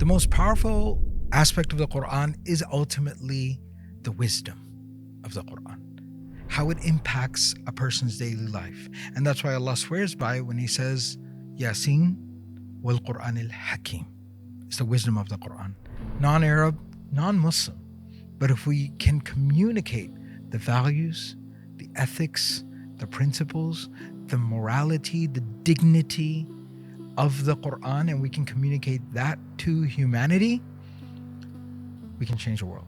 The most powerful aspect of the Qur'an is ultimately the wisdom of the Qur'an, how it impacts a person's daily life. And that's why Allah swears by it when He says, Yasin wal Qur'an al Hakim. It's the wisdom of the Qur'an. Non-Arab, non-Muslim. But if we can communicate the values, the ethics, the principles, the morality, the dignity of the Qur'an, and we can communicate that to humanity, we can change the world.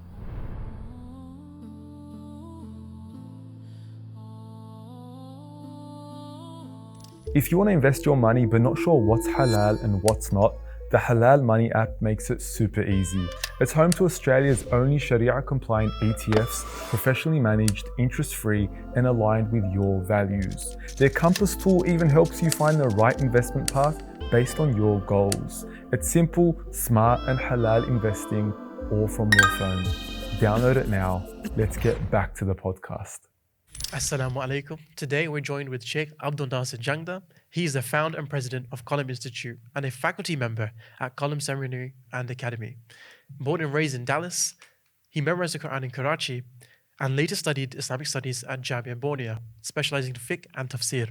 If you want to invest your money but not sure what's halal and what's not, the Halal Money app makes it super easy. It's home to Australia's only Sharia-compliant ETFs, professionally managed, interest-free, and aligned with your values. Their Compass tool even helps you find the right investment path based on your goals. It's simple, smart, and halal investing, all from your phone. Download it now. Let's get back to the podcast. Assalamu alaikum. Today we're joined with Shaykh AbdulNasir Jangda. He is the founder and president of Qalam Institute and a faculty member at Qalam Seminary and Academy. Born and raised in Dallas, he memorized the Qur'an in Karachi and later studied Islamic Studies at Jamia Binoria, specializing in Fiqh and Tafsir.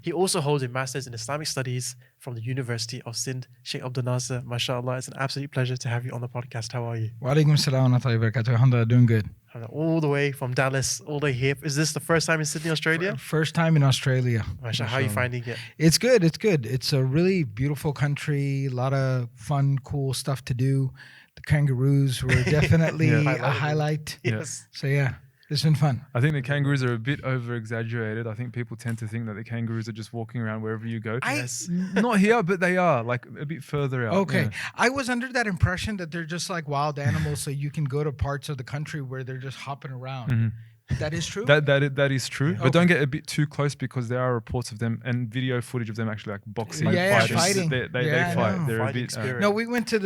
He also holds a master's in Islamic Studies from the University of Sindh. Shaykh AbdulNasir, mashallah, it's an absolute pleasure to have you on the podcast. How are you? Wa alaikum salam wa rahmatullahi wa barakatuh. Alhamdulillah, doing good. All the way from Dallas, all the way here. Is this the first time in Sydney, Australia? First time in Australia. Mashallah, how are you finding it? It's good. It's a really beautiful country. A lot of fun, cool stuff to do. The kangaroos were definitely a highlight. Yes. So yeah, it's been fun. I think the kangaroos are a bit over-exaggerated. I think people tend to think that the kangaroos are just walking around wherever you go. Yes. Not here, but they are, like a bit further out. Okay. Yeah. I was under that impression that they're just like wild animals, so you can go to parts of the country where they're just hopping around. Mhm. That is true? That is true, but Okay. don't get a bit too close because there are reports of them and video footage of them actually like boxing, Yeah, fighting. fighting. They Yeah, I fight. know. They're Fighting a bit. spirit. No, we went to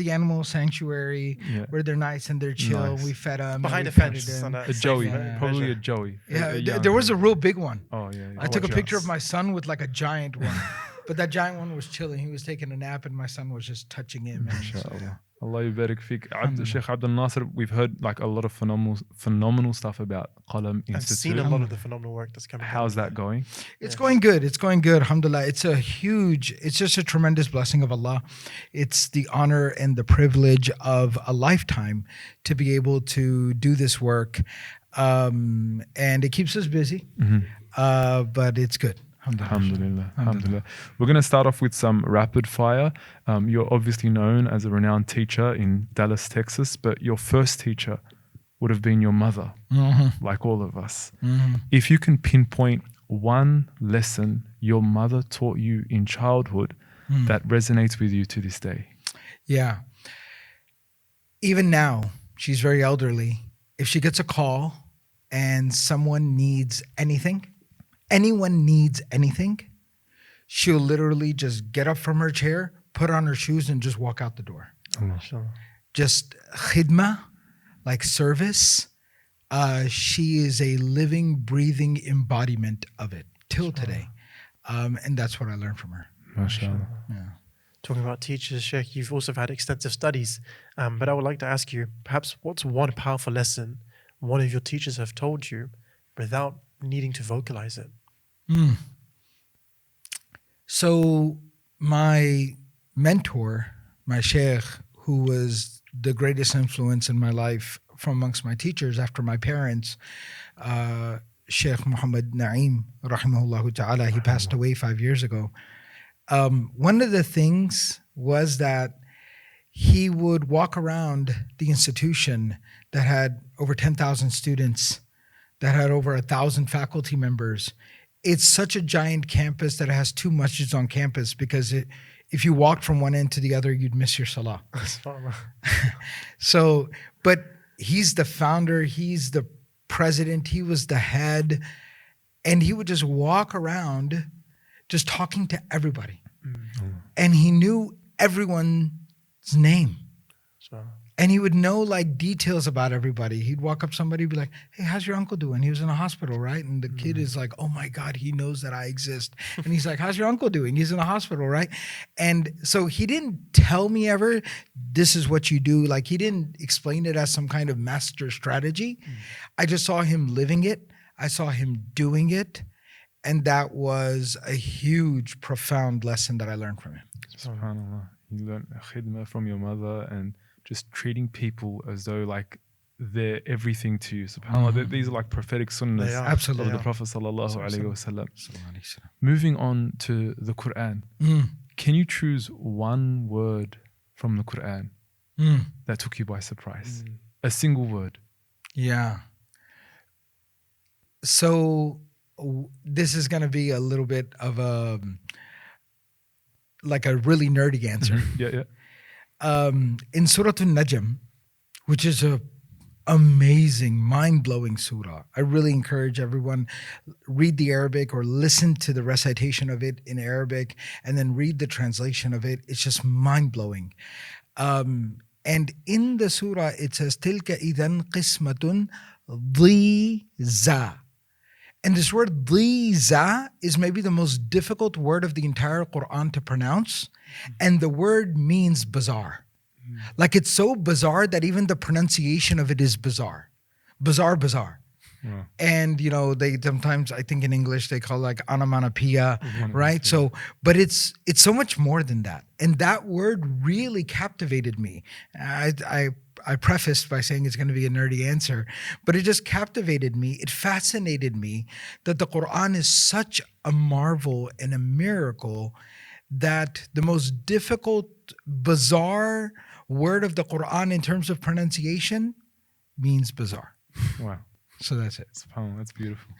the animal sanctuary where they're nice and they're chill. Nice. We fed them. Behind we a fence. petted them. A joey, Yeah. probably a joey. Yeah, young there was a one. real big one. Oh yeah. I took a Watch picture out. of my son with like a giant one, but that giant one was chilling. He was taking a nap, and my son was just touching him. And so, yeah. Allah yubarak fiqh. Shaykh AbdulNasir, we've heard like a lot of phenomenal stuff about Qalam I've Institute. seen a lot of the phenomenal work that's coming out. How's that going? It's going good. It's going good. Alhamdulillah. It's just a tremendous blessing of Allah. It's the honor and the privilege of a lifetime to be able to do this work. And it keeps us busy, but it's good. Alhamdulillah. We're going to start off with some rapid fire. You're obviously known as a renowned teacher in Dallas, Texas, but your first teacher would have been your mother, like all of us. If you can pinpoint one lesson your mother taught you in childhood that resonates with you to this day. Yeah. Even now, she's very elderly. If she gets a call and someone needs anything, anyone needs anything, she'll literally just get up from her chair, put on her shoes, and just walk out the door. Mashallah. Just khidmah, like service. She is a living, breathing embodiment of it till today. And that's what I learned from her. MashaAllah. Yeah. Talking about teachers, Sheikh, you've also had extensive studies, but I would like to ask you, perhaps what's one powerful lesson one of your teachers have told you without needing to vocalize it? So my mentor, my Shaykh, who was the greatest influence in my life from amongst my teachers after my parents, Shaykh Muhammad Naeem, rahimahullah ta'ala, he passed away 5 years ago. One of the things was that he would walk around the institution that had over 10,000 students, that had over 1,000 faculty members. It's such a giant campus that it has 2 masjids on campus because if you walked from one end to the other, you'd miss your salah. So, but he's the founder, he's the president, he was the head, and he would just walk around just talking to everybody. And he knew everyone's name. And he would know like details about everybody. He'd walk up to somebody, be like, "Hey, how's your uncle doing? He was in a hospital, right?" And the kid is like, "Oh my God, he knows that I exist." And he's like, "How's your uncle doing? He's in a hospital, right?" And so he didn't tell me ever, "This is what you do." Like he didn't explain it as some kind of master strategy. I just saw him living it. I saw him doing it. And that was a huge, profound lesson that I learned from him. SubhanAllah. You learn khidmah from your mother and just treating people as though like they're everything to you. SubhanAllah. These are like prophetic sunnahs They are. Absolutely. of the Prophet sallallahu alaihi wasallam. Sallallahu Moving on to the Qur'an. Can you choose one word from the Qur'an that took you by surprise? A single word. Yeah. So this is going to be a little bit of a really nerdy answer. Yeah. In Surah An-Najm, which is a amazing, mind-blowing surah. I really encourage everyone, read the Arabic or listen to the recitation of it in Arabic and then read the translation of it. It's just mind-blowing. And in the surah, it says, "Tilka idhan qismatun dhiza." And this word dhiza is maybe the most difficult word of the entire Qur'an to pronounce. And the word means bizarre. Like it's so bizarre that even the pronunciation of it is bizarre. Bizarre. Wow. And they sometimes, I think in English they call it like onomatopoeia, right? So, but it's so much more than that. And that word really captivated me. I prefaced by saying it's going to be a nerdy answer, but it just captivated me. It fascinated me that the Qur'an is such a marvel and a miracle that the most difficult, bizarre word of the Qur'an in terms of pronunciation means bizarre. Wow. So that's it. SubhanAllah, that's beautiful.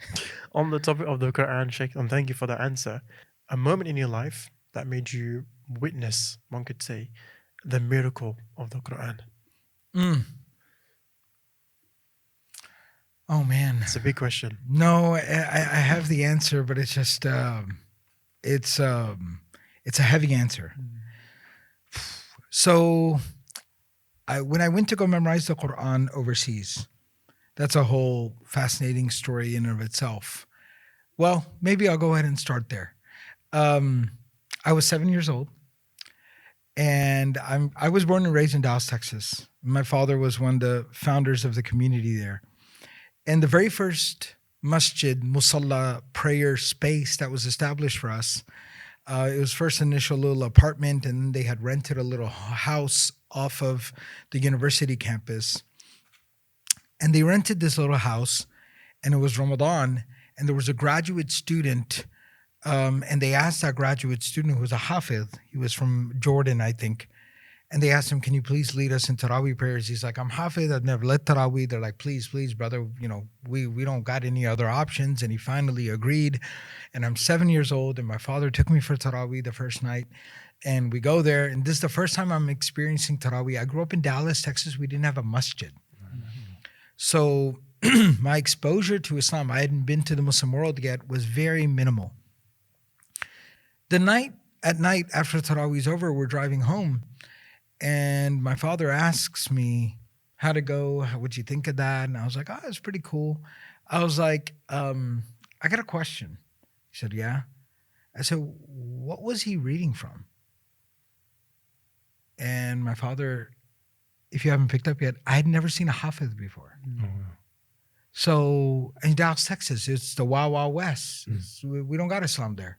On the topic of the Quran, Shaykh, and thank you for that answer. A moment in your life that made you witness, one could say, the miracle of the Quran. Oh man, It's a big question. no, I have the answer, but it's just it's a heavy answer. So, when I went to go memorize the Quran overseas, that's a whole fascinating story in and of itself. Well, maybe I'll go ahead and start there. I was 7 years old, and I was born and raised in Dallas, Texas. My father was one of the founders of the community there. And the very first masjid, musalla, prayer space that was established for us, it was first initial little apartment, and then they had rented a little house off of the university campus. And they rented this little house, and it was Ramadan, and there was a graduate student, and they asked that graduate student who was a Hafidh, he was from Jordan, I think, and they asked him, "Can you please lead us in Taraweeh prayers?" He's like, "I'm Hafidh, I've never led Taraweeh." They're like, please, brother, we don't got any other options. And he finally agreed. And I'm 7 years old, and my father took me for Taraweeh the first night. And we go there, and this is the first time I'm experiencing Taraweeh. I grew up in Dallas, Texas. We didn't have a masjid. So my exposure to Islam, I hadn't been to the Muslim world yet, was very minimal. At night after Taraweeh's over, we're driving home, and my father asks me how to go, what'd you think of that? And I was like, "Oh, it's pretty cool." I was like, "I got a question." He said, "Yeah." I said, "What was he reading from?" And my father, if you haven't picked up yet, I had never seen a Hafidh before. Oh, wow. So in Dallas, Texas, it's the Wild Wild West. We don't got Islam there.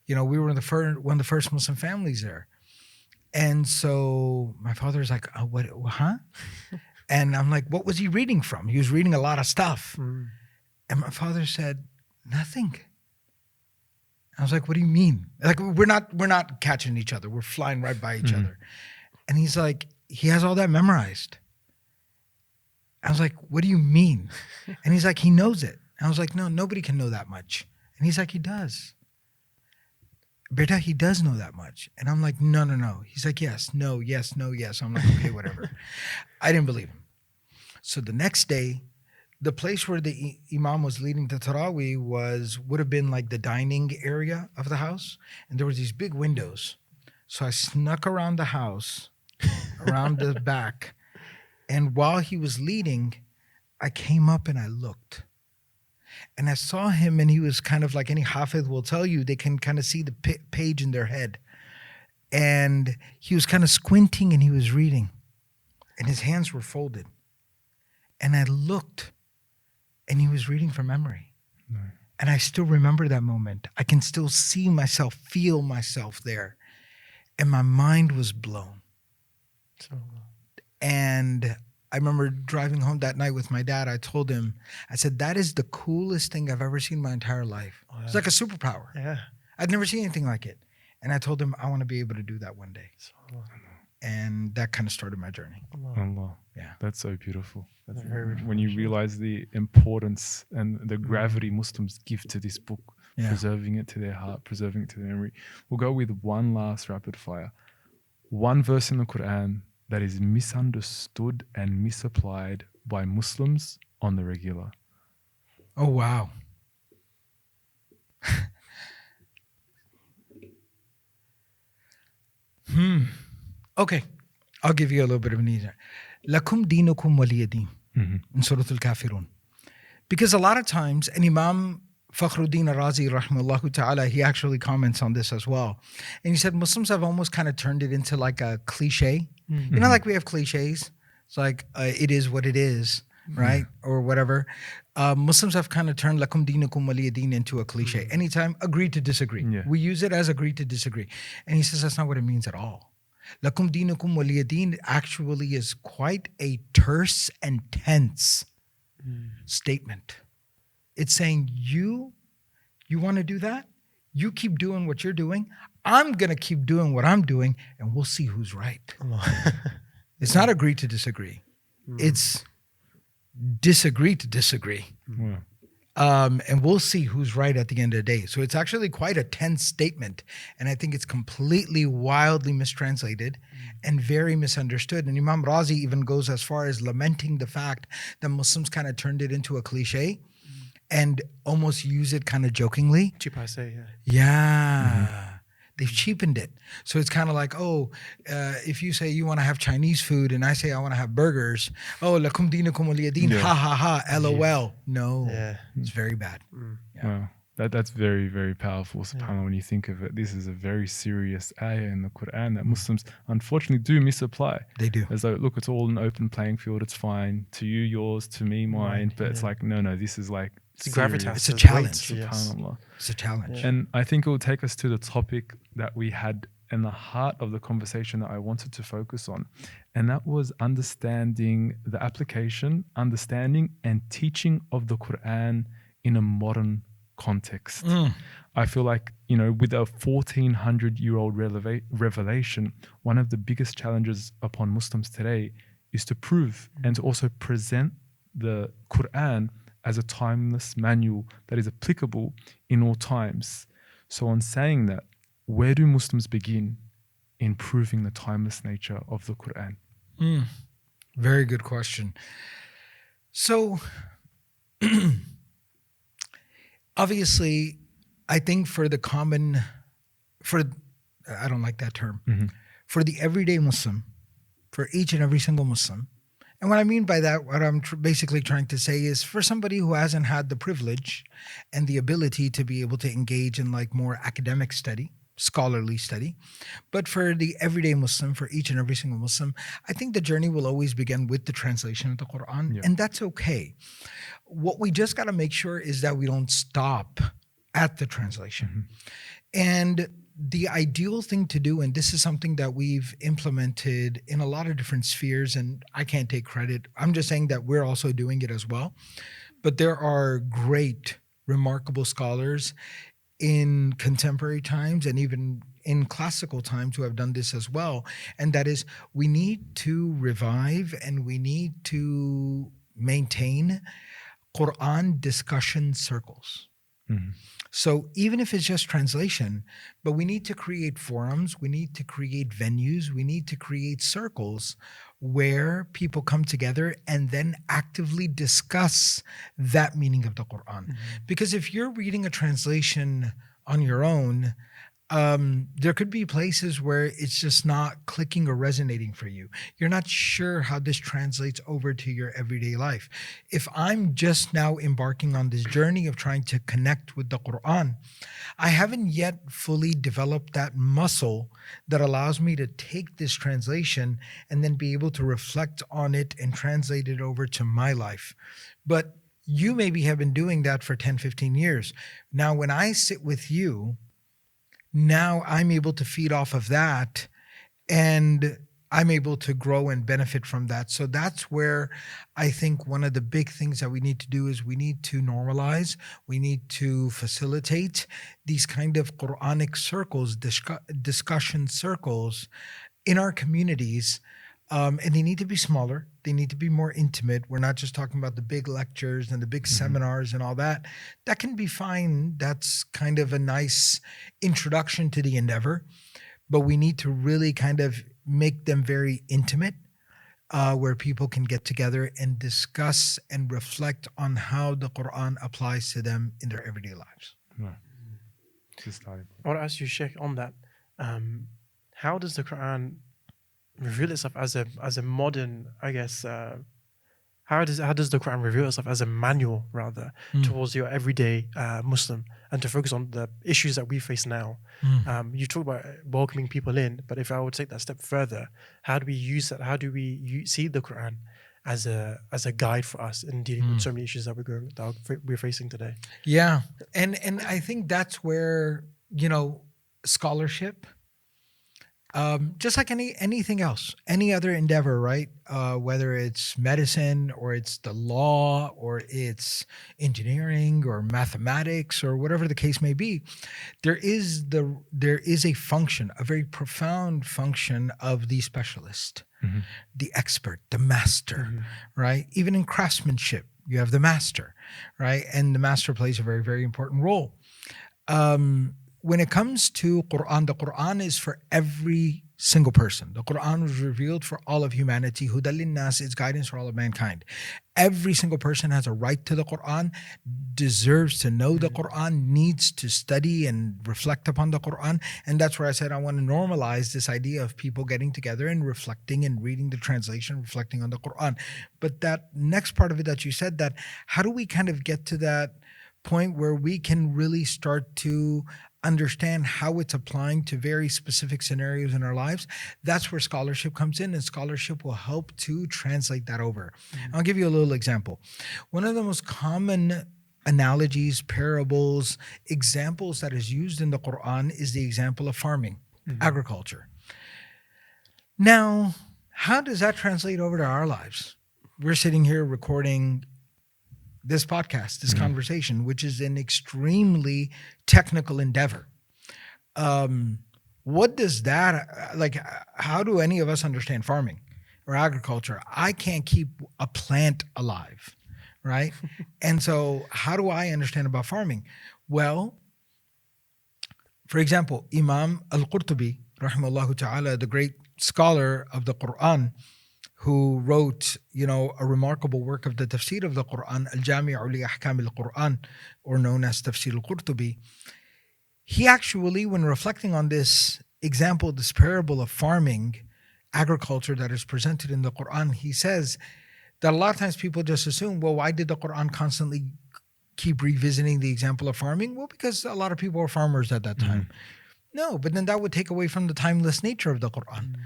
We were one of the first Muslim families there. And so my father's like, "Oh, what, huh?" And I'm like, "What was he reading from?" He was reading a lot of stuff. And my father said, "Nothing." I was like, "What do you mean?" Like, we're not catching each other. We're flying right by each other. And he's like, "He has all that memorized." I was like, "What do you mean?" And he's like, "He knows it." I was like, "No, nobody can know that much." And he's like, "He does. Beta, he does know that much." And I'm like, no. He's like, "Yes, no, yes, no, yes." I'm like, "Okay, whatever." I didn't believe him. So the next day, the place where the imam was leading the Taraweeh would have been like the dining area of the house. And there was these big windows. So I snuck around the house, around the back, And while he was leading, I came up and I looked. And I saw him, and he was kind of like any Hafidh will tell you, they can kind of see the page in their head. And he was kind of squinting and he was reading. And his hands were folded. And I looked, and he was reading from memory. No. And I still remember that moment. I can still see myself, feel myself there. And my mind was blown. And I remember driving home that night with my dad. I told him, I said, that is the coolest thing I've ever seen in my entire life. Wow. It's like a superpower. Yeah. I'd never seen anything like it. And I told him, I want to be able to do that one day. And that kind of started my journey. Allah. Yeah. That's so beautiful. That's Very beautiful. when you realize the importance and the gravity Muslims give to this book, Yeah. preserving it to their heart, preserving it to their memory. We'll go with one last rapid fire. One verse in the Qur'an that is misunderstood and misapplied by Muslims on the regular. Oh, wow. Okay. I'll give you a little bit of an easier. Lakum dinukum waliya din in Surah Al-Kafirun. Because a lot of times, and Imam Fakhruddin Ar-Razi rahimahullah ta'ala, he actually comments on this as well. And he said Muslims have almost kind of turned it into like a cliche. You know, like we have cliches. It's like, it is what it is, right? Or whatever. Muslims have kind of turned lakum dinukum waliya din into a cliche. Anytime, agree to disagree. Yeah. We use it as agree to disagree. And he says that's not what it means at all. Lakum dinukum waliya din actually is quite a terse and tense statement. It's saying you want to do that? You keep doing what you're doing. I'm going to keep doing what I'm doing, and we'll see who's right. It's not agree to disagree. It's disagree to disagree. Yeah. And we'll see who's right at the end of the day. So it's actually quite a tense statement. And I think it's completely wildly mistranslated and very misunderstood. And Imam Razi even goes as far as lamenting the fact that Muslims kind of turned it into a cliche and almost use it kind of jokingly. Cheap I say, yeah. Yeah. They've cheapened it. So it's kind of like, if you say you want to have Chinese food and I say I want to have burgers, lakum dinukum waliya din, ha ha ha, LOL. No, it's very bad. Yeah. Wow. That's very, very powerful, subhanAllah, when you think of it. This is a very serious ayah in the Qur'an that Muslims unfortunately do misapply. They do. As though, look, it's all an open playing field, it's fine. To you, yours, to me, mine. But it's like, no, this is like It's serious. gravitas. It's a challenge. SubhanAllah. It's a challenge. And I think it will take us to the topic that we had in the heart of the conversation that I wanted to focus on. And that was understanding the application, understanding and teaching of the Qur'an in a modern context. I feel like, with a 1400-year-old revelation, one of the biggest challenges upon Muslims today is to prove and to also present the Qur'an as a timeless manual that is applicable in all times. So on saying that, where do Muslims begin in proving the timeless nature of the Qur'an? Very good question. So, obviously, I think I don't like that term, for the everyday Muslim, for each and every single Muslim, and what I mean by that, what I'm basically trying to say is for somebody who hasn't had the privilege and the ability to be able to engage in like more academic study, scholarly study, but for the everyday Muslim, for each and every single Muslim, I think the journey will always begin with the translation of the Qur'an, and that's okay. What we just got to make sure is that we don't stop at the translation. And the ideal thing to do, and this is something that we've implemented in a lot of different spheres, and I can't take credit. I'm just saying that we're also doing it as well. But there are great, remarkable scholars in contemporary times and even in classical times who have done this as well. And that is, we need to revive and we need to maintain Qur'an discussion circles. So even if it's just translation, but we need to create forums, we need to create venues, we need to create circles where people come together and then actively discuss that meaning of the Qur'an. Because if you're reading a translation on your own, there could be places where it's just not clicking or resonating for you. You're not sure how this translates over to your everyday life. If I'm just now embarking on this journey of trying to connect with the Qur'an, I haven't yet fully developed that muscle that allows me to take this translation and then be able to reflect on it and translate it over to my life. But you maybe have been doing that for 10, 15 years. Now, when I sit with you, now I'm able to feed off of that, and I'm able to grow and benefit from that. So that's where I think one of the big things that we need to do is we need to normalize, we need to facilitate these kind of Quranic circles, discussion circles in our communities. And they need to be smaller. They need to be more intimate. We're not just talking about the big lectures and the big seminars and all that. That can be fine. That's kind of a nice introduction to the endeavor. But we need to really kind of make them very intimate, where people can get together and discuss and reflect on how the Quran applies to them in their everyday lives. Right. Just like, I want to ask you, Sheikh, on that. How does the Quran reveal itself as a modern, I guess, how does the Quran reveal itself as a manual rather towards your everyday Muslim, and to focus on the issues that we face now? You talk about welcoming people in, but if I would take that step further, how do we use that? How do we see the Quran as a guide for us in dealing with so many issues that we're facing today? Yeah, and I think that's where, scholarship, just like anything else, any other endeavor, right? Whether it's medicine or it's the law or it's engineering or mathematics or whatever the case may be, there is a function, a very profound function of the specialist, the expert, the master, right? Even in craftsmanship, you have the master, right? And the master plays a very, very important role. When it comes to Qur'an, the Qur'an is for every single person. The Qur'an was revealed for all of humanity. Hudal linnas is guidance for all of mankind. Every single person has a right to the Qur'an, deserves to know the Qur'an, needs to study and reflect upon the Qur'an. And that's where I said I want to normalize this idea of people getting together and reflecting and reading the translation, reflecting on the Qur'an. But that next part of it that you said, that how do we kind of get to that point where we can really start to understand how it's applying to very specific scenarios in our lives? That's where scholarship comes in, and scholarship will help to translate that over. I'll give you a little example. One of the most common analogies, parables, examples that is used in the Quran is the example of farming, agriculture. Now, how does that translate over to our lives? We're sitting here recording this podcast, this conversation, which is an extremely technical endeavor. What does that, how do any of us understand farming or agriculture? I can't keep a plant alive, right? And so how do I understand about farming? Well, for example, Imam Al-Qurtubi, rahimahullah ta'ala, the great scholar of the Qur'an, who wrote, a remarkable work of the tafsir of the Qur'an, Al-Jami'u li Ahkam al-Qur'an, or known as Tafsir al-Qurtubi. He actually, when reflecting on this example, this parable of farming, agriculture that is presented in the Qur'an, he says that a lot of times people just assume, well, why did the Qur'an constantly keep revisiting the example of farming? Well, because a lot of people were farmers at that time. No, but then that would take away from the timeless nature of the Qur'an.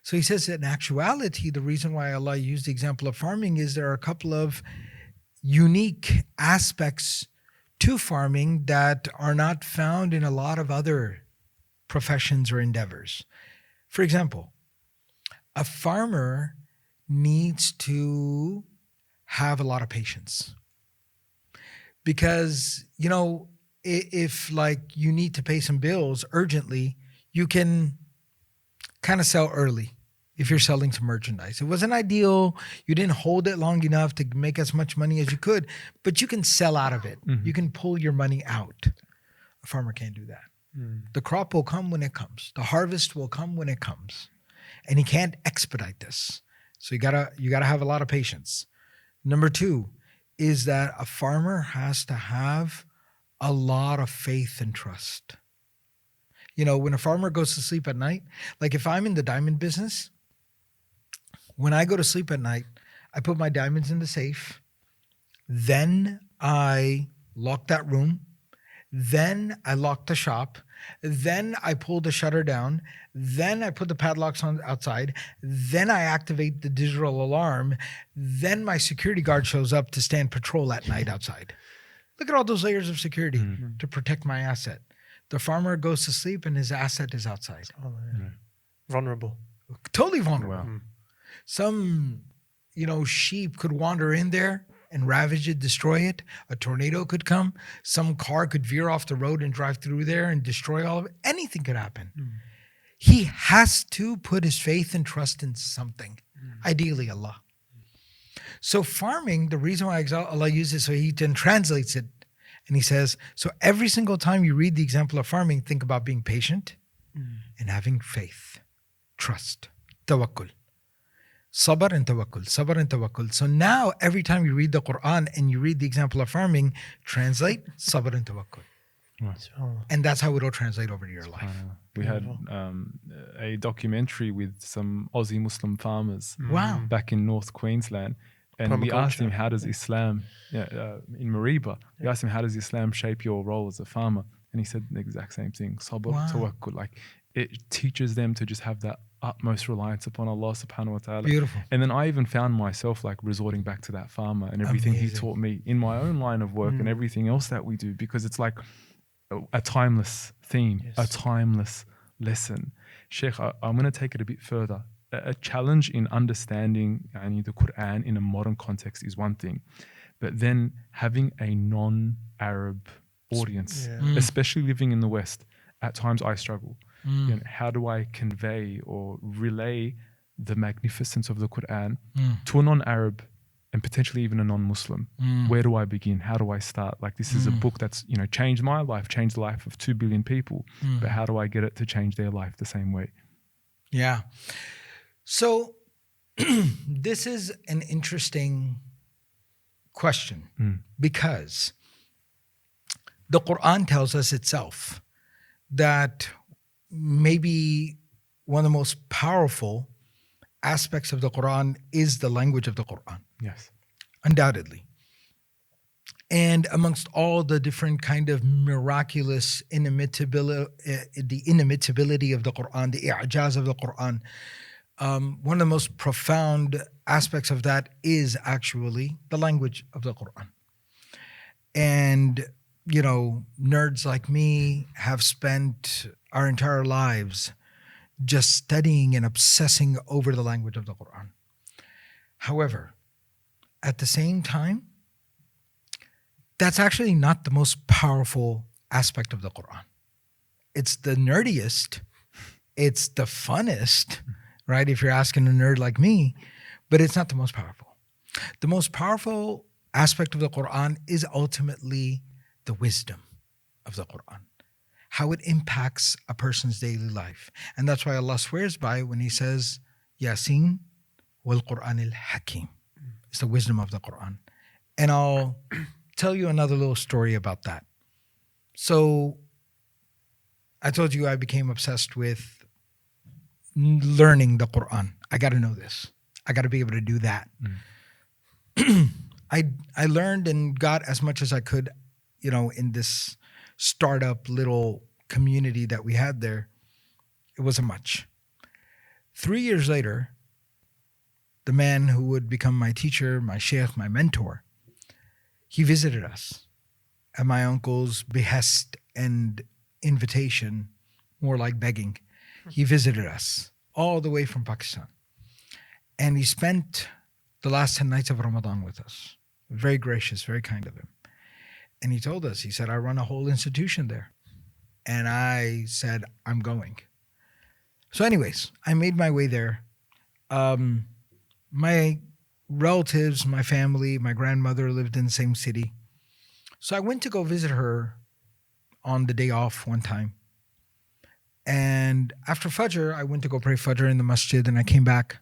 So he says that in actuality, the reason why Allah used the example of farming is there are a couple of unique aspects to farming that are not found in a lot of other professions or endeavors. For example, a farmer needs to have a lot of patience. Because, if you need to pay some bills urgently, you can kind of sell early if you're selling some merchandise. It wasn't ideal. You didn't hold it long enough to make as much money as you could, but you can sell out of it. You can pull your money out. A farmer can't do that. The crop will come when it comes. The harvest will come when it comes. And he can't expedite this. So you gotta have a lot of patience. Number two is that a farmer has to have a lot of faith and trust. When a farmer goes to sleep at night, like if I'm in the diamond business, when I go to sleep at night, I put my diamonds in the safe. Then I lock that room. Then I lock the shop. Then I pull the shutter down. Then I put the padlocks on outside. Then I activate the digital alarm. Then my security guard shows up to stand patrol at night outside. Look at all those layers of security to protect my asset. The farmer goes to sleep and his asset is outside. Oh, yeah. Vulnerable. Totally vulnerable. Wow. Some, sheep could wander in there and ravage it, destroy it. A tornado could come. Some car could veer off the road and drive through there and destroy all of it. Anything could happen. He has to put his faith and trust in something, ideally Allah. So farming, the reason why Allah uses it, so he then translates it. And he says, so every single time you read the example of farming, think about being patient and having faith, trust, tawakkul. Sabr and tawakkul, sabr and tawakkul. So now every time you read the Qur'an and you read the example of farming, translate sabr and tawakkul. And that's how it'll translate over to your life. We had a documentary with some Aussie Muslim farmers Wow. back in North Queensland. And we asked him, how does Islam, in Mariba, we asked him, how does Islam shape your role as a farmer? And he said the exact same thing, sabr, tawakkul. Like it teaches them to just have that utmost reliance upon Allah subhanahu wa ta'ala. Beautiful. And then I even found myself like resorting back to that farmer and everything he taught me in my own line of work and everything else that we do, because it's like a timeless theme, a timeless lesson. Sheikh, I'm going to take it a bit further. A challenge in understanding the Qur'an in a modern context is one thing, but then having a non-Arab audience, especially living in the West, at times I struggle. How do I convey or relay the magnificence of the Qur'an to a non-Arab and potentially even a non-Muslim? Where do I begin? How do I start? Like this is a book that's changed my life, changed the life of 2 billion people, but how do I get it to change their life the same way? Yeah. So this is an interesting question because the Qur'an tells us itself that maybe one of the most powerful aspects of the Qur'an is the language of the Qur'an. Yes. Undoubtedly. And amongst all the different kind of miraculous inimitability, the inimitability of the Qur'an, the i'jaz of the Qur'an, one of the most profound aspects of that is actually the language of the Qur'an. And, nerds like me have spent our entire lives just studying and obsessing over the language of the Qur'an. However, at the same time, that's actually not the most powerful aspect of the Qur'an. It's the nerdiest, it's the funnest, right? If you're asking a nerd like me, but it's not the most powerful. The most powerful aspect of the Qur'an is ultimately the wisdom of the Qur'an, how it impacts a person's daily life. And that's why Allah swears by when He says, Yasin wal Qur'an al Hakim. It's the wisdom of the Qur'an. And I'll tell you another little story about that. So I told you I became obsessed with learning the Qur'an. I got to know this. I got to be able to do that. I learned and got as much as I could, in this startup little community that we had there. It wasn't much. 3 years later, the man who would become my teacher, my sheikh, my mentor, he visited us at my uncle's behest and invitation, more like begging. He visited us all the way from Pakistan. And he spent the last 10 nights of Ramadan with us. Very gracious, very kind of him. And he told us, he said, I run a whole institution there. And I said, I'm going. So anyways, I made my way there. My relatives, my family, my grandmother lived in the same city. So I went to go visit her on the day off one time. And after Fajr, I went to go pray Fajr in the masjid, and I came back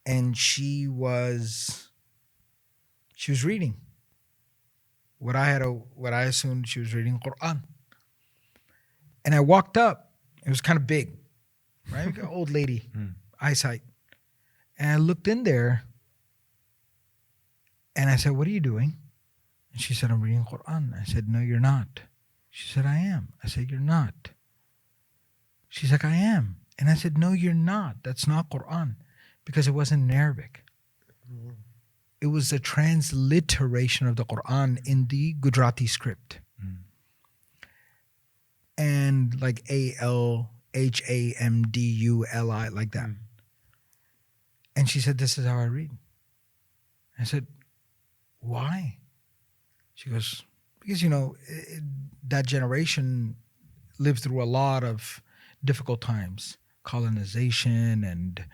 and she was reading what I assumed she was reading Qur'an. And I walked up It was kind of big, right? Old lady, eyesight. And I looked in there and I said, what are you doing? And she said, I'm reading Qur'an. I said, no, you're not. She said, I am. I said, you're not. She's like, I am. And I said, no, you're not. That's not Qur'an. Because it wasn't in Arabic. It was a transliteration of the Qur'an in the Gujarati script. And like ALHAMDULI, like that. And she said, this is how I read. I said, why? She goes, because, that generation lived through a lot of difficult times, colonization and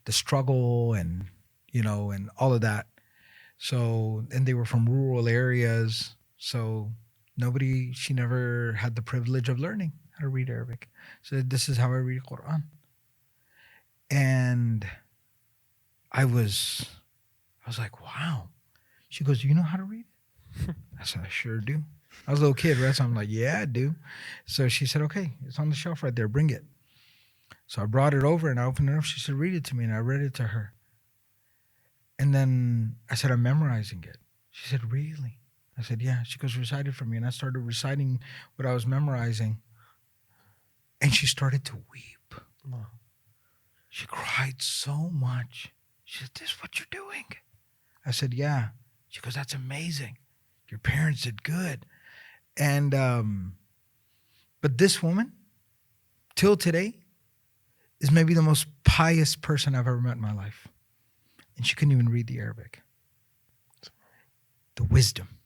the struggle and, and all of that. So, and they were from rural areas. So she never had the privilege of learning how to read Arabic. So this is how I read Qur'an. And I was like, wow. She goes, do you know how to read it? I said, I sure do. I was a little kid, right? So I'm like, yeah, I do. So she said, okay, it's on the shelf right there. Bring it. So I brought it over and I opened it up. She said, read it to me. And I read it to her. And then I said, I'm memorizing it. She said, really? I said, yeah. She goes, recite it for me. And I started reciting what I was memorizing. And she started to weep. Wow. She cried so much. She said, this is what you're doing? I said, yeah. She goes, that's amazing. Your parents did good. And, but this woman, till today, is maybe the most pious person I've ever met in my life. And she couldn't even read the Arabic. The wisdom,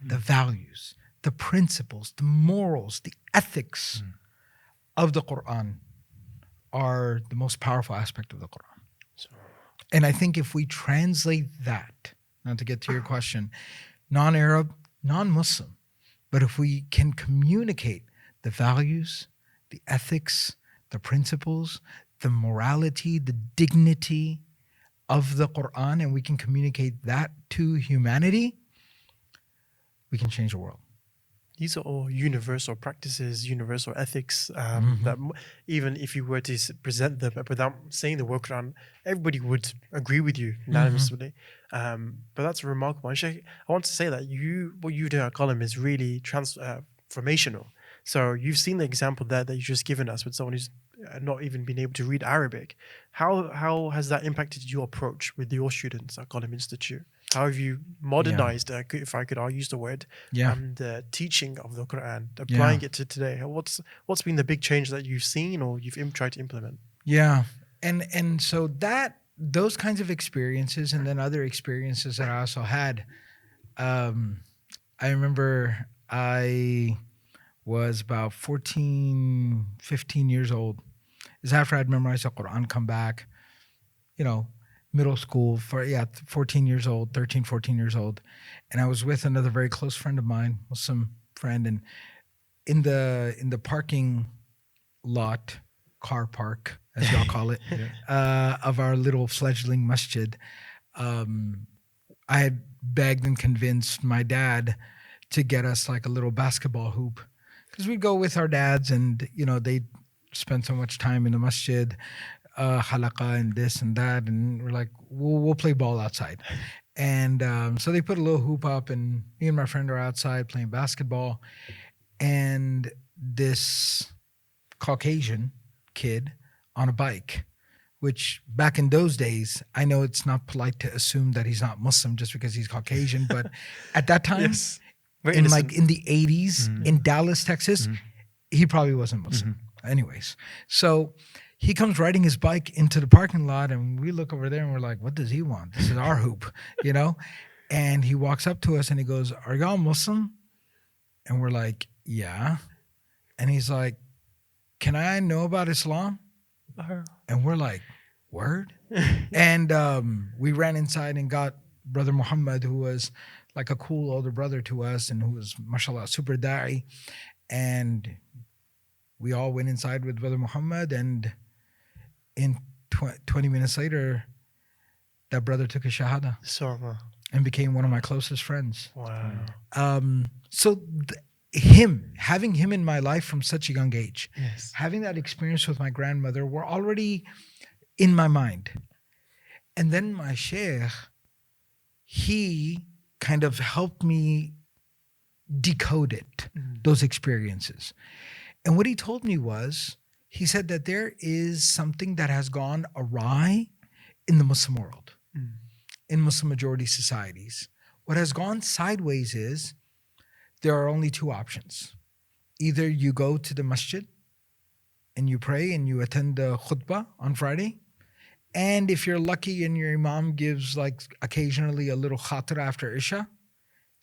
the values, the principles, the morals, the ethics of the Qur'an are the most powerful aspect of the Qur'an. And I think if we translate that, now to get to your question, non-Arab, non-Muslim, but if we can communicate the values, the ethics, the principles, the morality, the dignity of the Qur'an, and we can communicate that to humanity, we can change the world. These are all universal practices, universal ethics, that even if you were to present them without saying the word Qur'an, everybody would agree with you unanimously. But that's remarkable. And Shaykh, I want to say that what you do at Qalam is really transformational. So you've seen the example there that you've just given us with someone who's not even been able to read Arabic. How has that impacted your approach with your students at Qalam Institute? How have you modernized, if I could use the word, the teaching of the Qur'an, applying it to today? What's been the big change that you've seen or you've tried to implement? Yeah, and so those kinds of experiences, and then other experiences that I also had. I remember I was about 14, 15 years old. It's after I'd memorized the Qur'an, come back, middle school, 14 years old, 13, 14 years old. And I was with another very close friend of mine, Muslim friend. And in the parking lot, car park, as y'all call it, of our little fledgling masjid, I had begged and convinced my dad to get us like a little basketball hoop. Because we'd go with our dads and, they'd spend so much time in the masjid, halaqa and this and that. And we're like, we'll play ball outside. And so they put a little hoop up and me and my friend are outside playing basketball. And this Caucasian kid on a bike, which back in those days, I know it's not polite to assume that he's not Muslim just because he's Caucasian, but at that time, in the 80s in Dallas, Texas, he probably wasn't Muslim. Anyways, so he comes riding his bike into the parking lot and we look over there and we're like, what does he want? This is our hoop, And he walks up to us and he goes, are y'all Muslim? And we're like, yeah. And he's like, can I know about Islam? And we're like, word? And we ran inside and got Brother Muhammad, who was like a cool older brother to us and who was, mashallah, super da'i. And we all went inside with Brother Muhammad, and in 20 minutes later, that brother took a shahada and became one of my closest friends. Wow. So having him in my life from such a young age, Yes. having that experience with my grandmother were already in my mind. And then my Shaykh, he kind of helped me decode it, those experiences. And what he told me was, he said that there is something that has gone awry in the Muslim world, in Muslim majority societies. What has gone sideways is there are only two options. Either you go to the masjid and you pray and you attend the khutbah on Friday. And if you're lucky and your imam gives like occasionally a little khatir after Isha,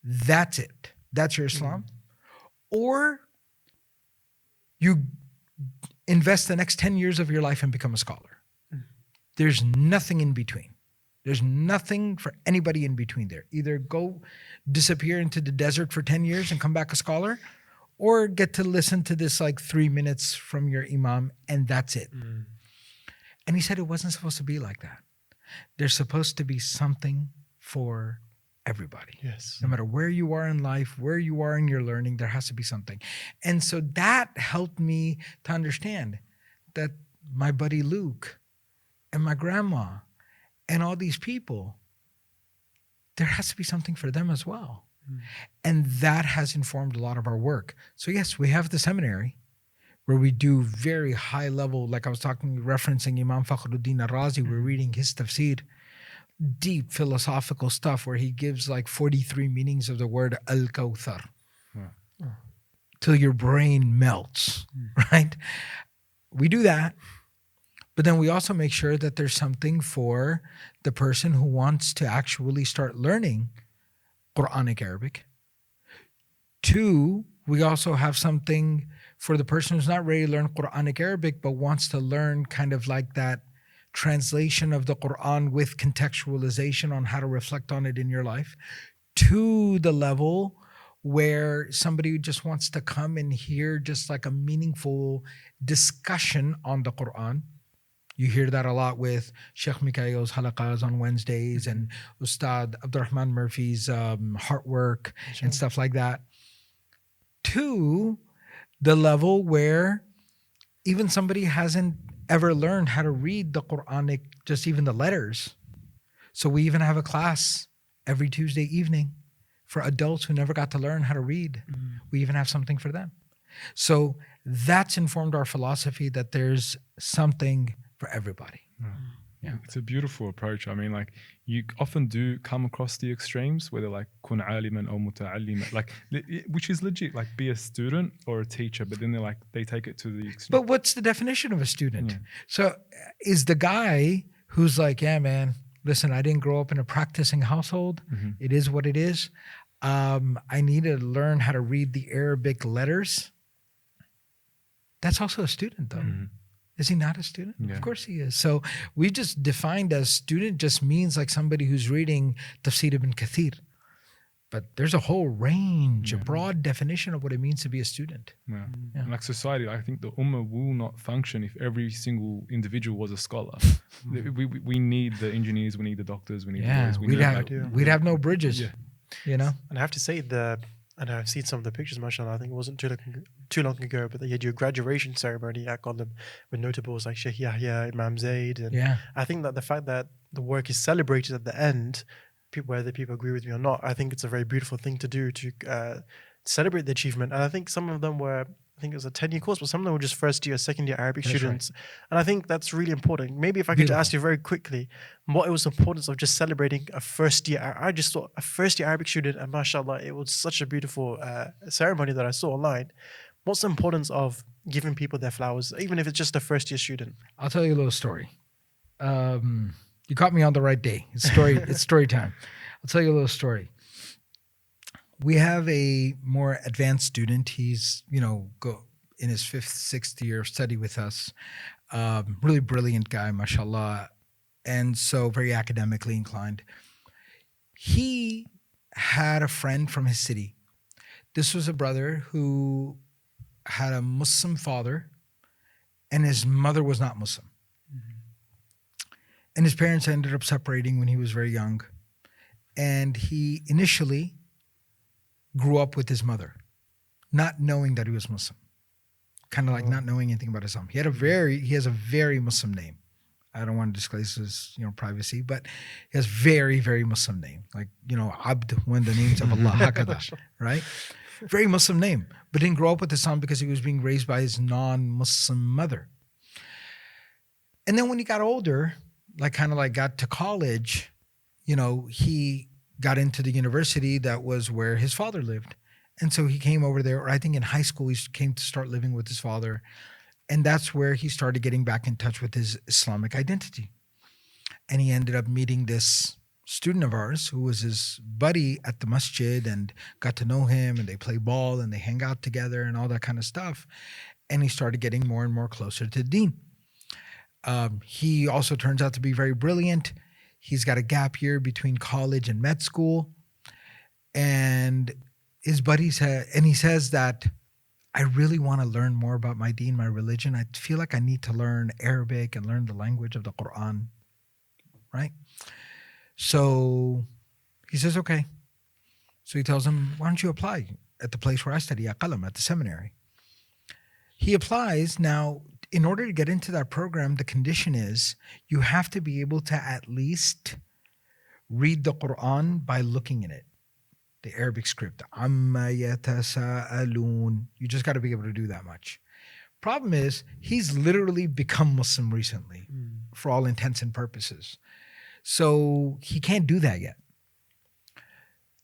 that's it. That's your Islam. Or you invest the next 10 years of your life and become a scholar. There's nothing in between. There's nothing for anybody in between there. Either go disappear into the desert for 10 years and come back a scholar, or get to listen to this like 3 minutes from your imam and that's it. And he said it wasn't supposed to be like that. There's supposed to be something for everybody. Yes. No matter where you are in life, where you are in your learning, there has to be something. And so that helped me to understand that my buddy Luke and my grandma and all these people, there has to be something for them as well. And that has informed a lot of our work. So yes, we have the seminary where we do very high level, like I was referencing Imam Fakhruddin al-Razi, we're reading his tafsir, deep philosophical stuff where he gives like 43 meanings of the word al-Kawthar till your brain melts, right? We do that, but then we also make sure that there's something for the person who wants to actually start learning Quranic Arabic. 2, we also have something for the person who's not ready to learn Quranic Arabic but wants to learn kind of like that translation of the Qur'an with contextualization on how to reflect on it in your life, to the level where somebody just wants to come and hear just like a meaningful discussion on the Qur'an. You hear that a lot with Sheikh Mikhail's halaqas on Wednesdays and Ustad Abdurrahman Murphy's heart work and stuff like that. To the level where even somebody hasn't ever learned how to read the Quranic, just even the letters. So we even have a class every Tuesday evening for adults who never got to learn how to read. We even have something for them. So that's informed our philosophy that there's something for everybody. Yeah. It's a beautiful approach. I mean, like, you often do come across the extremes where they're like kun aliman or muta'alliman, like, which is legit, like be a student or a teacher, but then they take it to the extreme. But what's the definition of a student? So is the guy who's like, yeah, man, listen, I didn't grow up in a practicing household. It is what it is. I need to learn how to read the Arabic letters. That's also a student though. Is he not a student? Yeah. Of course he is. So we just defined as student just means like somebody who's reading Tafsir ibn Kathir. But there's a whole range, a broad definition of what it means to be a student. And like society, I think the ummah will not function if every single individual was a scholar. We need the engineers, we need the doctors, we need the lawyers. We'd have no bridges, you know? And I have to say, and I've seen some of the pictures, mashallah, I think it wasn't too long ago, but you had your graduation ceremony at Qalam with notables like Shaykh Yahya, Imam Zaid. And I think that the fact that the work is celebrated at the end, whether people agree with me or not, I think it's a very beautiful thing to do, to celebrate the achievement. And I think some of them were, I think it was a 10-year course, but some of them were just first year, second year Arabic students. Right. And I think that's really important. Maybe if I could ask you very quickly, what was the importance of just celebrating a first year? I just thought a first year Arabic student, and mashallah, it was such a beautiful ceremony that I saw online. What's the importance of giving people their flowers, even if it's just a first year student? I'll tell you a little story. You caught me on the right day. It's story time. I'll tell you a little story. We have a more advanced student. He's, in his 5th, 6th year of study with us. Really brilliant guy, mashallah. And so very academically inclined. He had a friend from his city. This was a brother who had a Muslim father and his mother was not Muslim. And his parents ended up separating when he was very young. And he initially grew up with his mother. not knowing that he was Muslim. Kind of like not knowing anything about Islam. He has a very Muslim name. I don't want to disclose his, privacy, but he has very, very Muslim name. Like, Abd, one of the names of Allah, Hakada, right? Very Muslim name, but didn't grow up with Islam because he was being raised by his non-Muslim mother. And then when he got older, got to college, he got into the university that was where his father lived. And so he came over there, or I think in high school, he came to start living with his father. And that's where he started getting back in touch with his Islamic identity. And he ended up meeting this student of ours who was his buddy at the masjid, and got to know him, and they play ball and they hang out together and all that kind of stuff. And he started getting more and more closer to Deen. He also turns out to be very brilliant. He's got a gap year between college and med school. And his buddies he says that, I really want to learn more about my deen, my religion. I feel like I need to learn Arabic and learn the language of the Qur'an, right? So he says, okay. So he tells him, why don't you apply at the place where I study, at Qalam, at the seminary? He applies. Now, in order to get into that program, the condition is you have to be able to at least read the Qur'an by looking in it. The Arabic script. Amma yatasa'aloon. You just got to be able to do that much. Problem is, he's literally become Muslim recently, for all intents and purposes. So he can't do that yet.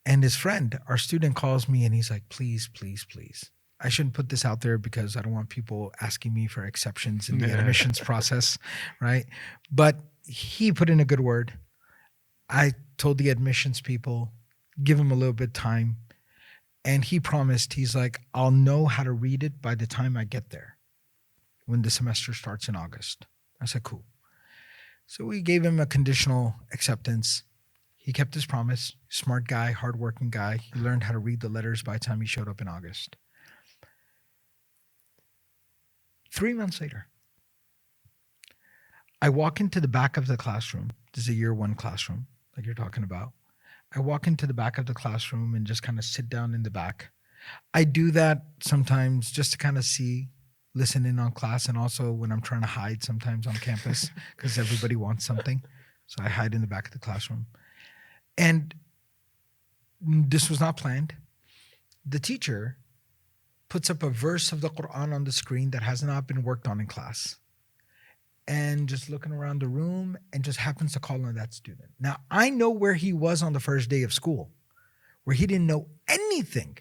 And his friend, our student, calls me and he's like, please, please, please. I shouldn't put this out there because I don't want people asking me for exceptions in the admissions process, right? But he put in a good word. I told the admissions people, give him a little bit of time. And he promised, he's like, I'll know how to read it by the time I get there, when the semester starts in August. I said, cool. So we gave him a conditional acceptance. He kept his promise. Smart guy, hardworking guy. He learned how to read the letters by the time he showed up in August. 3 months later, I walk into the back of the classroom. This is a year one classroom, like you're talking about. I walk into the back of the classroom and just kind of sit down in the back. I do that sometimes just to kind of listen in on class, and also when I'm trying to hide sometimes on campus because everybody wants something. So I hide in the back of the classroom. And this was not planned. The teacher puts up a verse of the Qur'an on the screen that has not been worked on in class. And just looking around the room, and just happens to call on that student. Now, I know where he was on the first day of school, where he didn't know anything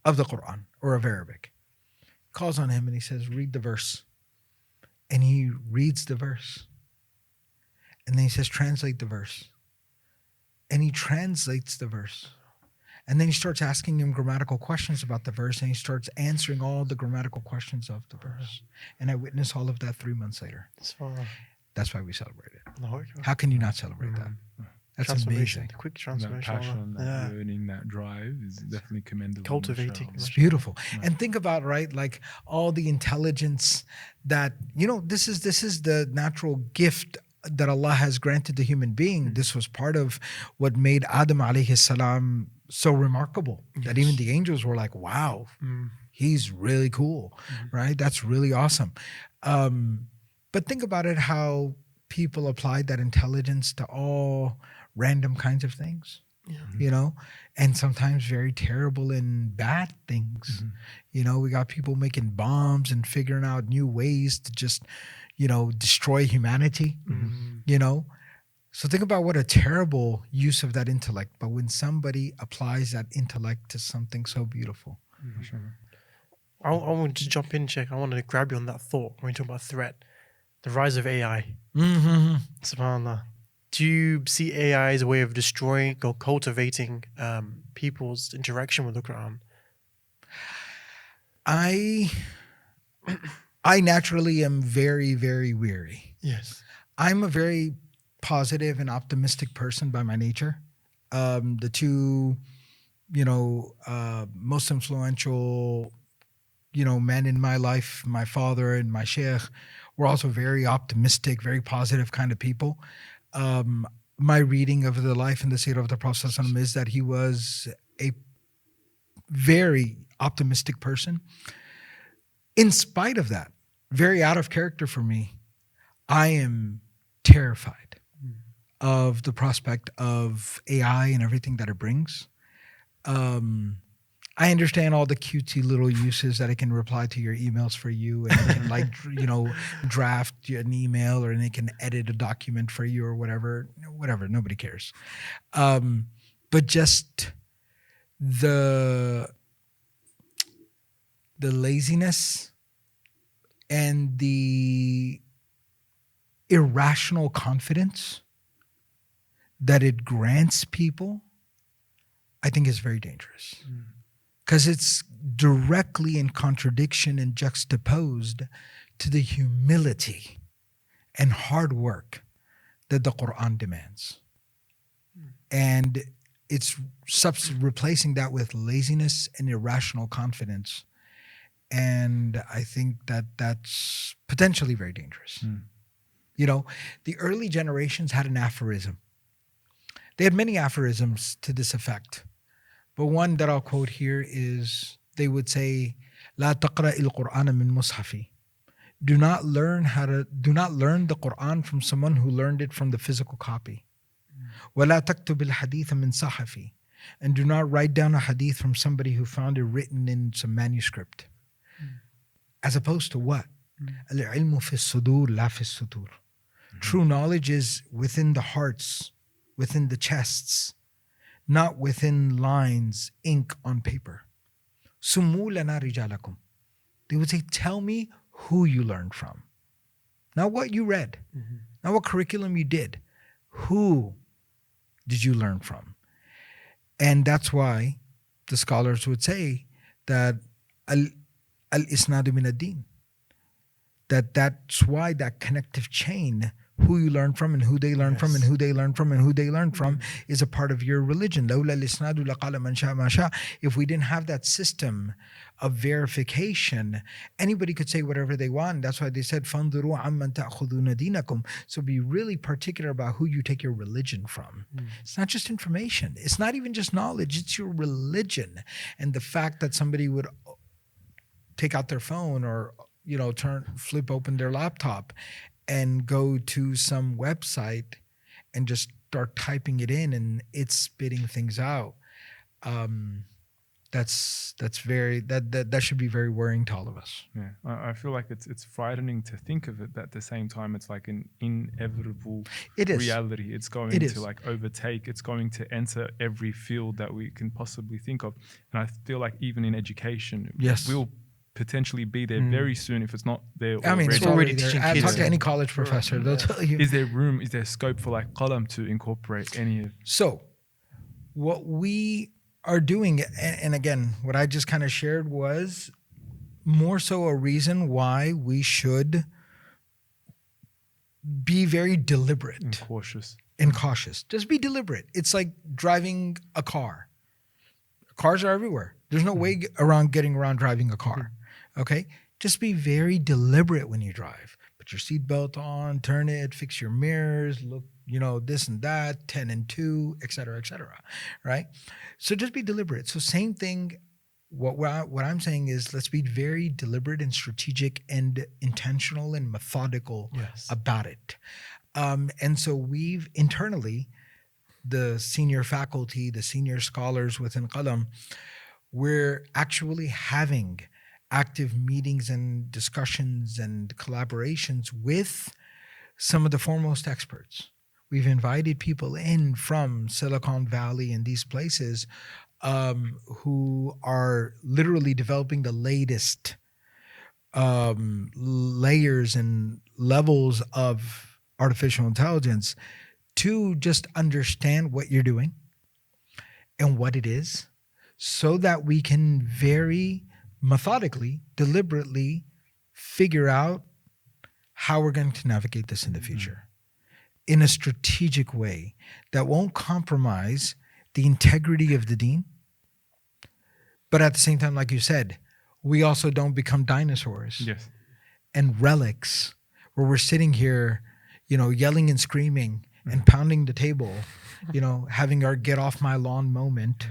of the Qur'an or of Arabic. Calls on him and he says, read the verse. And he reads the verse. And then he says, translate the verse. And he translates the verse. And then he starts asking him grammatical questions about the verse, and he starts answering all the grammatical questions of the verse. And I witnessed all of that 3 months later. That's why we celebrate it. How can you not celebrate that? That's amazing. The quick transformation. That passion, that learning, that drive is definitely commendable. Cultivating. It's beautiful. Yeah. And think about, right, like all the intelligence that, this is the natural gift that Allah has granted the human being. This was part of what made Adam alayhi salam so remarkable, that even the angels were like, wow, he's really cool, right? That's really awesome. But think about it, how people applied that intelligence to all random kinds of things, and sometimes very terrible and bad things. We got people making bombs and figuring out new ways to just, destroy humanity, So think about what a terrible use of that intellect, but when somebody applies that intellect to something so beautiful. I want to jump in, Sheikh. I want to grab you on that thought when we talk about threat. The rise of AI. SubhanAllah. Do you see AI as a way of destroying or cultivating people's interaction with the Quran? I naturally am very, very weary. Yes. I'm a very positive and optimistic person by my nature. The two, most influential, men in my life, my father and my Shaykh, were also very optimistic, very positive kind of people. My reading of the life and the seerah of the Prophet ﷺ is that he was a very optimistic person. In spite of that, very out of character for me, I am terrified of the prospect of AI and everything that it brings. I understand all the cutesy little uses that it can reply to your emails for you, and it can draft an email, or it can edit a document for you or whatever, nobody cares. But just the laziness and the irrational confidence that it grants people, I think is very dangerous. Because it's directly in contradiction and juxtaposed to the humility and hard work that the Qur'an demands. And it's replacing that with laziness and irrational confidence. And I think that that's potentially very dangerous. The early generations had an aphorism. They had many aphorisms to this effect. But one that I'll quote here is, they would say, "La taqra il-Qur'ana min mushafi." Do not learn the Qur'an from someone who learned it from the physical copy. وَلَا تَكْتُبِ الْحَدِيثَ مِنْ صَحَفِ. And do not write down a hadith from somebody who found it written in some manuscript. As opposed to what? الْعِلْمُ فِي الصُّدُورِ لَا فِي السُّطُورِ. True knowledge is within the hearts, within the chests, not within lines, ink on paper. سُمُّوا لَنَا رِجَالَكُمْ. They would say, tell me who you learned from. Not what you read, not what curriculum you did. Who did you learn from? And that's why the scholars would say that al-isnadu min ad-din. That's why that connective chain, who you learn from and who they learn from and who they learn from and who they learn from, is a part of your religion. لَوْلَا الْإِسْنَادُ لَقَالَ مَنْ شَاءَ مَا شَاءَ. If we didn't have that system of verification, anybody could say whatever they want. That's why they said, فَانْظُرُوا عَمَّنْ تَأْخُذُونَ دِينَكُمْ. So be really particular about who you take your religion from. It's not just information. It's not even just knowledge. It's your religion. And the fact that somebody would take out their phone or flip open their laptop and go to some website and just start typing it in and it's spitting things out. That's very that should be very worrying to all of us. Yeah, I feel like it's frightening to think of it, but at the same time, it's like an inevitable reality. It's going to overtake. It's going to enter every field that we can possibly think of, and I feel like even in education, we'll potentially be there very soon if it's not there already. I mean, it's already teaching kids. Talk to any college professor; they'll tell you. Is there scope for Qalam to incorporate any of? So, what we are doing, and again, what I just kind of shared was more so a reason why we should be very deliberate and cautious. Just be deliberate. It's like driving a car. Cars are everywhere. There's no way getting around driving a car. Okay? Just be very deliberate when you drive. Put your seatbelt on, turn it, fix your mirrors, look, this and that, 10 and 2, et cetera, right? So just be deliberate. So same thing, what I'm saying is let's be very deliberate and strategic and intentional and methodical about it. And so we've internally, the senior faculty, the senior scholars within Qalam, we're actually having active meetings and discussions and collaborations with some of the foremost experts. We've invited people in from Silicon Valley and these places who are literally developing the latest layers and levels of artificial intelligence to just understand what you're doing and what it is, so that we can very methodically, deliberately figure out how we're going to navigate this in the future in a strategic way that won't compromise the integrity of the Deen. But at the same time, like you said, we also don't become dinosaurs and relics where we're sitting here, yelling and screaming and pounding the table, having our get off my lawn moment.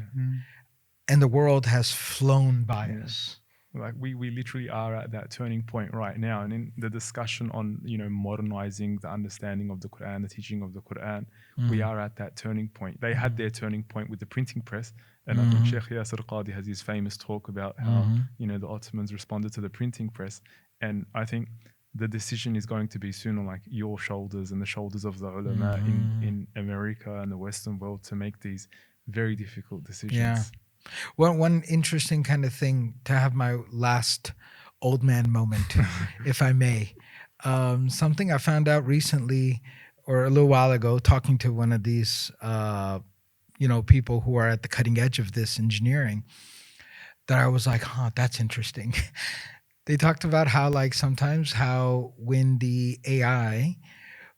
and the world has flown by us. Like we literally are at that turning point right now, and in the discussion on modernizing the understanding of the Quran, the teaching of the Quran, we are at that turning point. They had their turning point with the printing press, and I think Shaykh Yasir Qadi has his famous talk about how the Ottomans responded to the printing press, and I think the decision is going to be soon on like your shoulders and the shoulders of the ulama in America and the Western world to make these very difficult decisions. Yeah. Well, one interesting kind of thing to have my last old man moment, if I may. Something I found out recently or a little while ago, talking to one of these, people who are at the cutting edge of this engineering, that I was like, that's interesting. They talked about how like sometimes how when the AI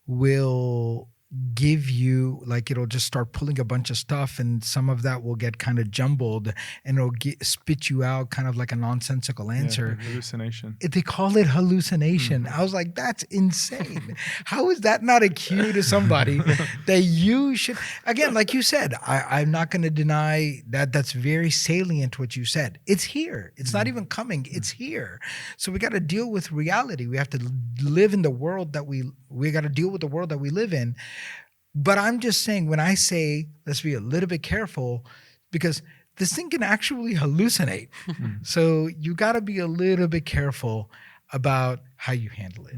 will give you, like, it'll just start pulling a bunch of stuff, and some of that will get kind of jumbled, and it'll spit you out kind of like a nonsensical answer. Hallucination. They call it hallucination. I was like, that's insane. How is that not a cue to somebody that you should, again, like you said, I'm not going to deny that that's very salient what you said. It's here. It's not even coming. It's here. So we got to deal with reality. We have to live in the world that we got to deal with the world that we live in. But I'm just saying, when I say let's be a little bit careful, because this thing can actually hallucinate. So you got to be a little bit careful about how you handle it.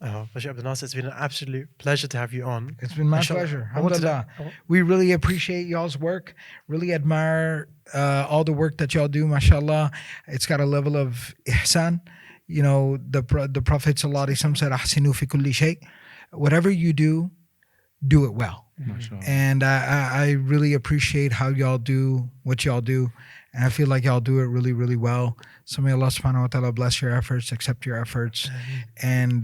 Shaykh AbdulNasir, it's been an absolute pleasure to have you on. It's been my pleasure. Alhamdulillah. We really appreciate y'all's work. Really admire all the work that y'all do, mashallah. It's got a level of ihsan. The Prophet ﷺ said, "Ahsinu fi kulli shay." Whatever you do it well. And I really appreciate how y'all do what y'all do. And I feel like y'all do it really, really well. So may Allah subhanahu wa ta'ala bless your efforts, accept your efforts. And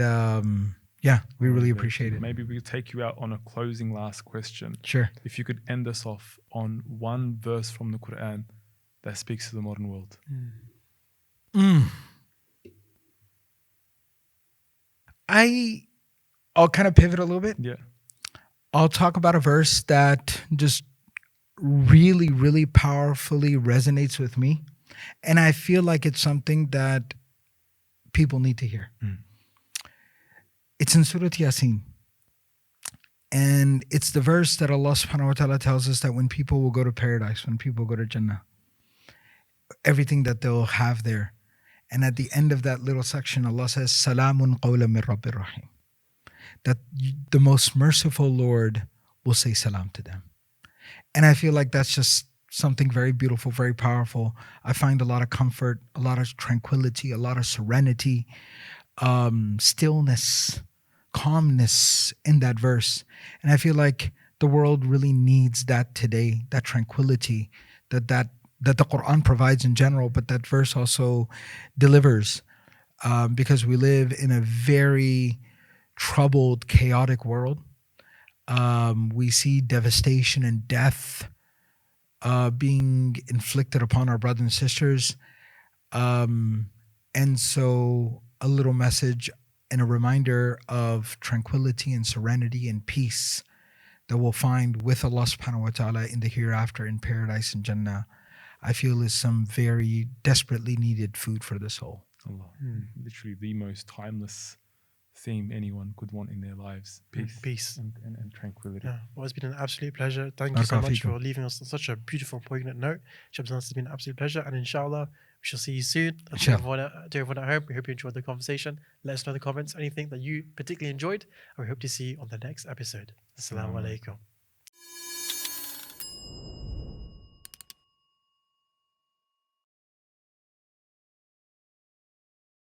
we really appreciate it. Maybe we'll take you out on a closing last question. Sure. If you could end us off on one verse from the Quran that speaks to the modern world. I'll kind of pivot a little bit. Yeah. I'll talk about a verse that just really, really powerfully resonates with me. And I feel like it's something that people need to hear. It's in Surah Yasin. And it's the verse that Allah subhanahu wa ta'ala tells us that when people will go to paradise, when people go to Jannah, everything that they'll have there. And at the end of that little section, Allah says, Salamun qawlan min Rabbir Rahim. That the most merciful Lord will say salam to them. And I feel like that's just something very beautiful, very powerful. I find a lot of comfort, a lot of tranquility, a lot of serenity, stillness, calmness in that verse. And I feel like the world really needs that today, that tranquility that the Qur'an provides in general, but that verse also delivers, because we live in a very troubled, chaotic world. We see devastation and death being inflicted upon our brothers and sisters. And so a little message and a reminder of tranquility and serenity and peace that we'll find with Allah subhanahu wa ta'ala in the hereafter, in paradise and Jannah, I feel is some very desperately needed food for the soul. Allah. Literally the most timeless theme anyone could want in their lives. Peace and tranquility. Yeah. Well, it's been an absolute pleasure. Thank you so much for leaving us on such a beautiful, poignant note. Shaykh AbdulNasir, it's been an absolute pleasure. And inshallah, we shall see you soon. To everyone at home, we hope you enjoyed the conversation. Let us know in the comments anything that you particularly enjoyed. And we hope to see you on the next episode. Assalamu alaikum.